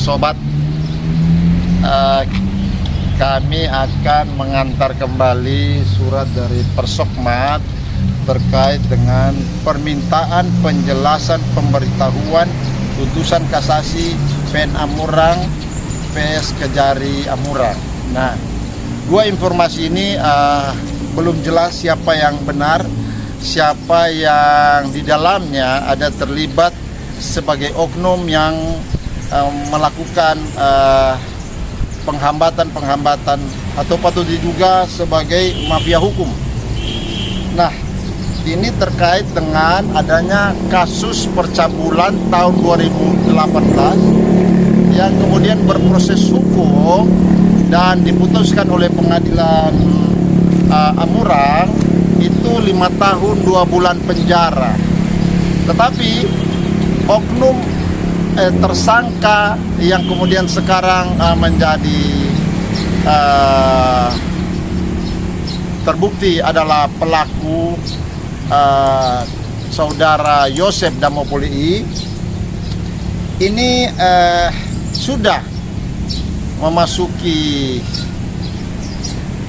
sobat, kami akan mengantar kembali surat dari Persokmat terkait dengan permintaan penjelasan pemberitahuan putusan kasasi PN Amurang PS Kejari Amurang. Nah, dua informasi ini belum jelas siapa yang benar, siapa yang di dalamnya ada terlibat sebagai oknum yang melakukan penghambatan atau patut diduga sebagai mafia hukum. Nah, ini terkait dengan adanya kasus percabulan tahun 2018 yang kemudian berproses hukum dan diputuskan oleh pengadilan Amurang itu 5 tahun 2 bulan penjara. Tetapi oknum tersangka yang kemudian sekarang menjadi terbukti adalah pelaku saudara Yosep Damopoli ini sudah memasuki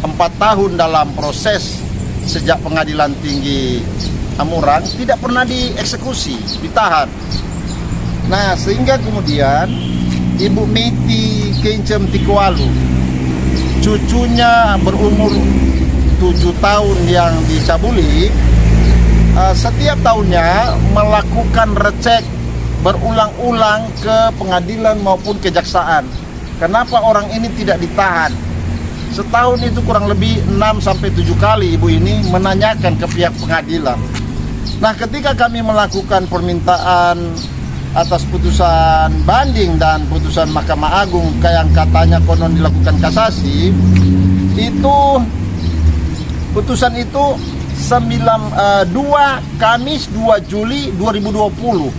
4 tahun dalam proses sejak pengadilan tinggi Amurang tidak pernah dieksekusi, ditahan. Nah, sehingga kemudian Ibu Miti Kencem Tikualu, cucunya berumur 7 tahun yang dicabuli, setiap tahunnya melakukan recek berulang-ulang ke pengadilan maupun kejaksaan. Kenapa orang ini tidak ditahan? Setahun itu kurang lebih 6-7 kali ibu ini menanyakan ke pihak pengadilan. Nah, ketika kami melakukan permintaan atas putusan banding dan putusan Mahkamah Agung yang katanya konon dilakukan kasasi, itu putusan itu 2 Kamis 2 Juli 2020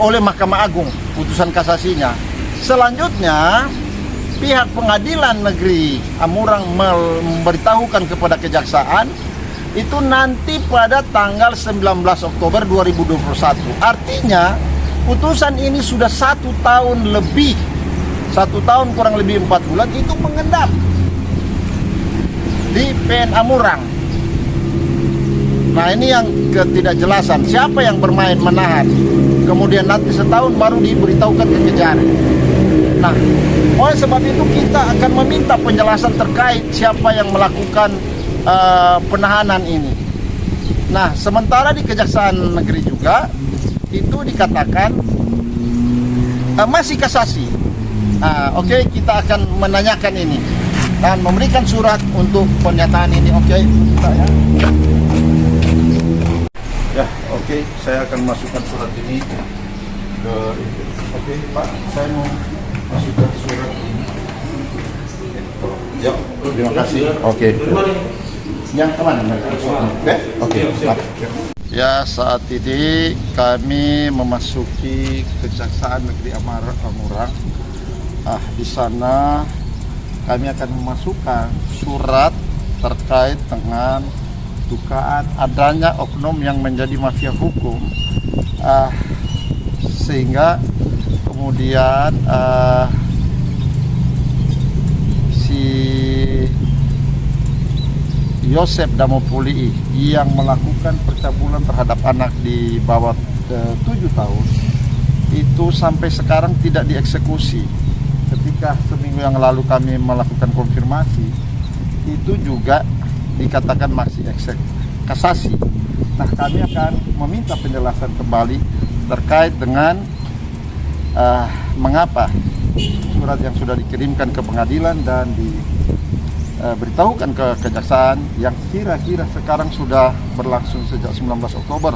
oleh Mahkamah Agung putusan kasasinya. Selanjutnya pihak pengadilan negeri Amurang memberitahukan kepada kejaksaan itu nanti pada tanggal 19 Oktober 2021. Artinya putusan ini sudah 1 tahun lebih, 1 tahun kurang lebih 4 bulan itu mengendap di PN Amurang. Nah, ini yang ketidakjelasan, siapa yang bermain menahan, kemudian nanti setahun baru diberitahukan ke Kejari. Nah, oleh sebab itu kita akan meminta penjelasan terkait siapa yang melakukan penahanan ini. Nah, sementara di Kejaksaan Negeri juga itu dikatakan masih kasasi. Oke, kita akan menanyakan ini dan memberikan surat untuk pernyataan ini. Oke, ya, oke, saya akan masukkan surat ini ke. Oke, Pak, saya mau masukkan surat ini. Ya, terima kasih. Oke. Yang kemana? Oke. Ya, saat ini kami memasuki Kejaksaan Negeri Amurang. Di sana kami akan memasukkan surat terkait dengan dugaan adanya oknum yang menjadi mafia hukum, sehingga kemudian si Yosep Damopoli yang melakukan percabulan terhadap anak di bawah 7 tahun itu sampai sekarang tidak dieksekusi. Ketika seminggu yang lalu kami melakukan konfirmasi, itu juga dikatakan masih kasasi. Nah, kami akan meminta penjelasan kembali terkait dengan mengapa surat yang sudah dikirimkan ke pengadilan dan diberitahukan ke kejaksaan yang kira-kira sekarang sudah berlangsung sejak 19 Oktober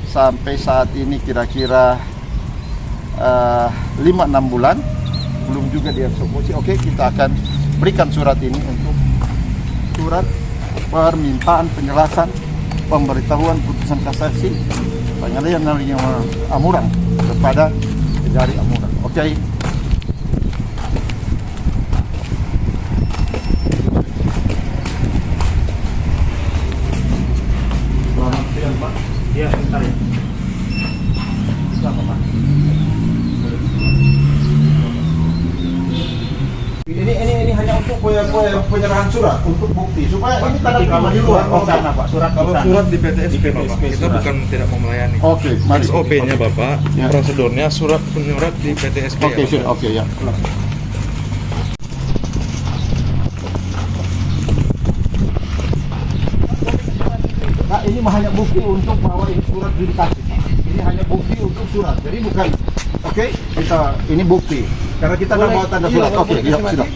sampai saat ini kira-kira 5-6 bulan belum juga dieksekusi. Oke, kita akan berikan surat ini untuk surat permintaan penjelasan pemberitahuan putusan kasasi pengadilan negeri Amurang kepada Kejari Amurang. Oke. Iya, bentar ya. Itu apa, Pak? penyerahan surat untuk bukti supaya ini tanda terima di luar. Oh, sana Pak, surat Kalau di sana. surat di PTSP, Bapak, kita surat. bukan tidak mau melayani. Oke, mari. SOP-nya Bapak, Ya. prosedurnya surat penyurat di PTSP. Oke, ya, sudah. Bapak. Oke, ya. Nah, ini hanya bukti untuk bahwa ini surat dikasih. Ini hanya bukti untuk surat. Jadi bukan. Oke, kita ini bukti. Karena kita tidak bawa tanda surat. Oke, ya, sudah.